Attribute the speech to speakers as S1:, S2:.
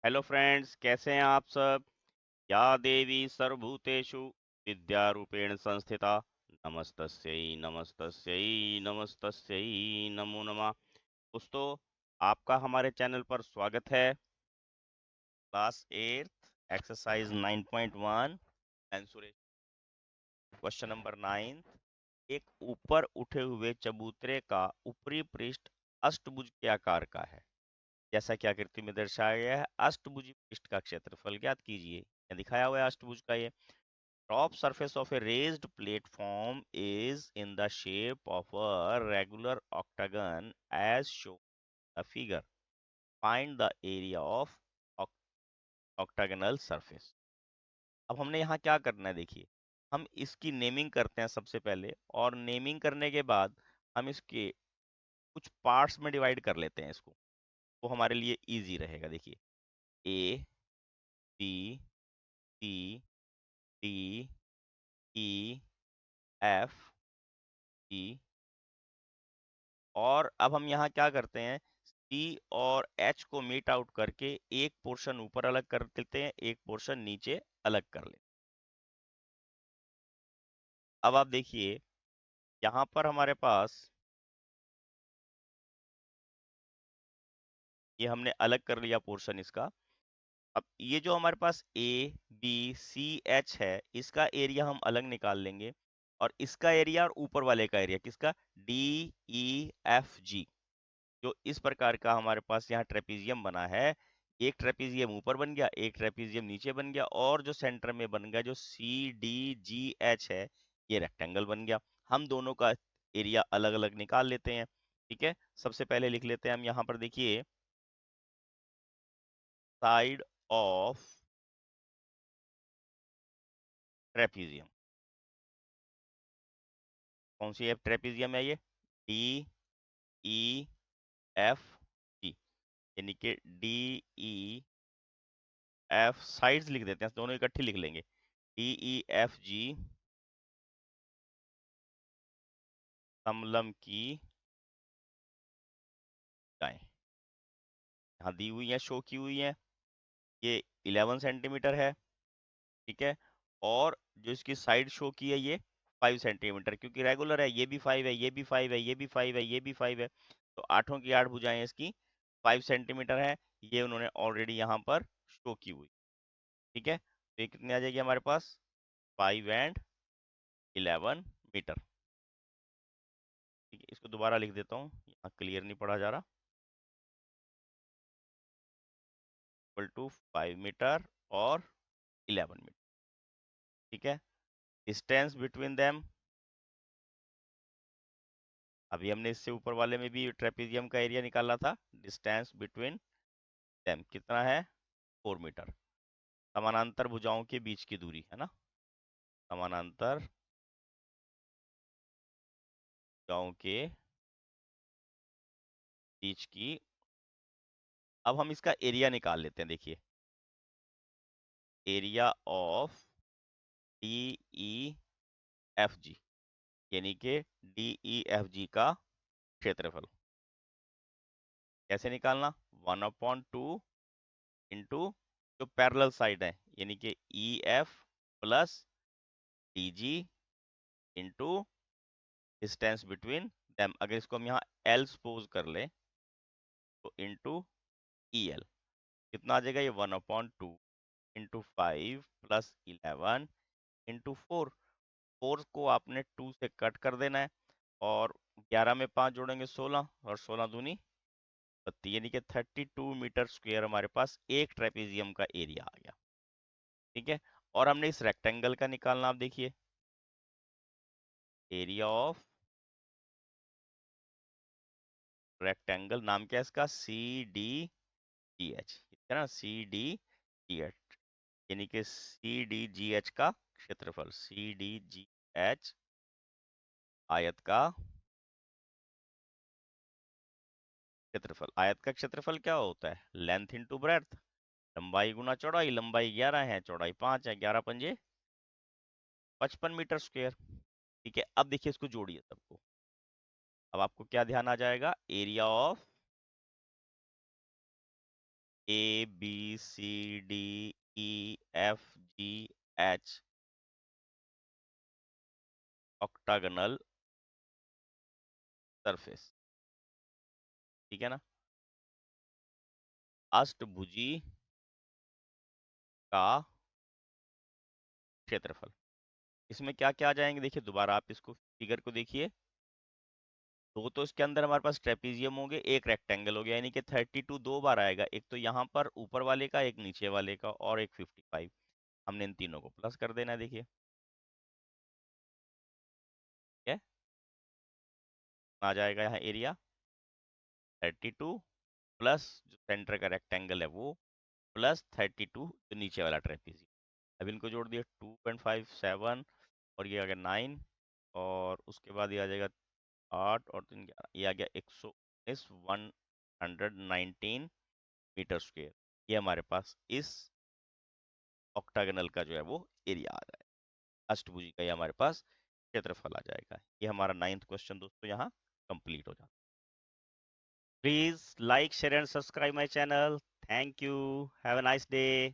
S1: Hello friends, कैसे हैं आप सब। या देवी सर्वभूतेषु विद्यारूपेण संस्थिता नमस्तस्यै नमस्तस्यै नमस्तस्यै नमो नमः। दोस्तों, आपका हमारे चैनल पर स्वागत है। Class 8 exercise 9.1 answer question number 9। एक ऊपर उठे हुए चबूतरे का ऊपरी पृष्ठ अष्टभुज के आकार का है, जैसा कि आकृति में दर्शाया गया है। अष्टभुजी पृष्ठ का क्षेत्रफल ज्ञात कीजिए। यहाँ दिखाया हुआ है अष्टभुज का ये। Top surface of a raised platform is in the shape of a regular octagon as shown the figure. Find the area of octagonal surface. अब हमने यहाँ क्या करना है, देखिए। हम इसकी नेमिंग करते हैं सबसे पहले, और नेमिंग करने के बाद हम इसके कुछ पार्ट्स में डिवाइड कर लेते हैं इसको। वो हमारे लिए इजी रहेगा। देखिए, ए, बी, सी, डी, ई, एफ, जी। और अब हम यहाँ क्या करते हैं, सी और एच को मीट आउट करके एक पोर्शन ऊपर अलग कर देते हैं, एक पोर्शन नीचे अलग कर लेते हैं। अब आप देखिए, यहाँ पर हमारे पास ये हमने अलग कर लिया पोर्शन इसका। अब ये जो हमारे पास ए, बी, सी, एच है, इसका एरिया हम अलग निकाल लेंगे। और इसका एरिया और ऊपर वाले का एरिया किसका, डी, ई, एफ, जी। जो इस प्रकार का हमारे पास यहाँ ट्रेपीजियम बना है, एक ट्रेपीजियम ऊपर बन गया, एक ट्रेपीजियम नीचे बन गया, और जो सेंटर में बन गया जो सी, डी, जी, एच है, ये रेक्टेंगल बन गया। हम दोनों का एरिया अलग अलग निकाल लेते हैं। ठीक है, सबसे पहले लिख लेते हैं हम यहाँ पर। देखिए, साइड ऑफ ट्रेपीजियम। कौन सी ट्रेपीजियम है ये, डी, ई, एफ, जी। यानी कि डी, ई, एफ, साइड्स लिख देते हैं, दोनों इकट्ठी लिख लेंगे। डी, ई, एफ, जी समलंब की जाएं। यहाँ दी हुई है, शो की हुई है। ये 11 सेंटीमीटर है। ठीक है, और जो इसकी साइड शो की है ये 5 सेंटीमीटर, क्योंकि रेगुलर है। ये भी 5 है, ये भी 5 है, ये भी 5 है, ये भी 5 है। तो आठों की 8 भुजाएं इसकी 5 सेंटीमीटर है। ये उन्होंने ऑलरेडी यहाँ पर शो की हुई। ठीक है, तो ये कितनी आ जाएगी हमारे पास, 5 एंड 11 मीटर। ठीक है, इसको दोबारा लिख देता हूँ, यहाँ क्लियर नहीं पढ़ा जा रहा। इक्वल टू 5 मीटर और 11 मीटर। ठीक है, डिस्टेंस बिटवीन देम, अभी हमने इससे ऊपर वाले में भी ट्रेपीजियम का एरिया निकाला था। डिस्टेंस बिटवीन देम कितना है, 4 मीटर। समानांतर भुजाओं के बीच की दूरी है ना, समानांतर भुजाओं के बीच की। अब हम इसका एरिया निकाल लेते हैं। देखिए, area of D, E, F, G, यानी कि डी, ई, एफ, जी का क्षेत्रफल कैसे निकालना, 1/2 इंटू जो पैरेलल साइड है, यानी कि E F plus D G into distance between them. अगर इसको हम यहाँ एल सपोज कर ले तो इंटू ई एल कितना आ जाएगा, ये 1/2 इंटू 5 प्लस 11 इंटू 4। 4 को आपने 2 से कट कर देना है, और 11 में 5 जोड़ेंगे 16, और 16 दूनी 32, यानी कि 32 मीटर स्क्वायर हमारे पास एक ट्रेपीजियम का एरिया आ गया। ठीक है, और हमने इस रेक्टेंगल का निकालना। आप देखिए, एरिया ऑफ रेक्टेंगल, नाम क्या है इसका, सी, डी, जी, एच, है ना, सी, डी, जी, एच, यानी कि सी, डी, जी, एच का क्षेत्रफल, सी, डी, जी, एच आयत का क्षेत्रफल। आयत का क्षेत्रफल क्या होता है, लेंथ इंटू ब्रेड्थ, लंबाई गुना चौड़ाई। लंबाई 11 है, चौड़ाई 5 है, 11 पंजे 55 मीटर स्क्वायर। ठीक है, अब देखिए इसको जोड़िए सबको। अब आपको क्या ध्यान आ जाएगा, area of A B C D E F G H octagonal surface, ठीक है ना। अष्टभुजी का क्षेत्रफल, इसमें क्या क्या आ जाएंगे देखिए, दोबारा आप इसको फिगर को देखिए। दो तो इसके अंदर हमारे पास ट्रेपीजियम होंगे, एक रेक्टेंगल हो गया, यानी कि 32 दो बार आएगा, एक तो यहाँ पर ऊपर वाले का, एक नीचे वाले का, और एक 55। हमने इन तीनों को प्लस कर देना है, देखिए क्या आ जाएगा यहाँ एरिया 32 प्लस जो सेंटर का रेक्टेंगल है वो, प्लस 32 जो नीचे वाला ट्रेपीजियम। अब इनको जोड़ दिया 2.57, और ये आ गया 9, और उसके बाद ये आ जाएगा 8 और 3 11, ये आ गया 119 119 मीटर स्क्वेयर। ये हमारे पास इस ऑक्टागनल का जो है वो एरिया आ जाएगा, अष्टभुजी का ये हमारे पास क्षेत्रफल आ जाएगा। ये हमारा 9th क्वेश्चन दोस्तों यहाँ कंप्लीट हो जाता है। Please like share and subscribe my channel. Thank you, have a nice day.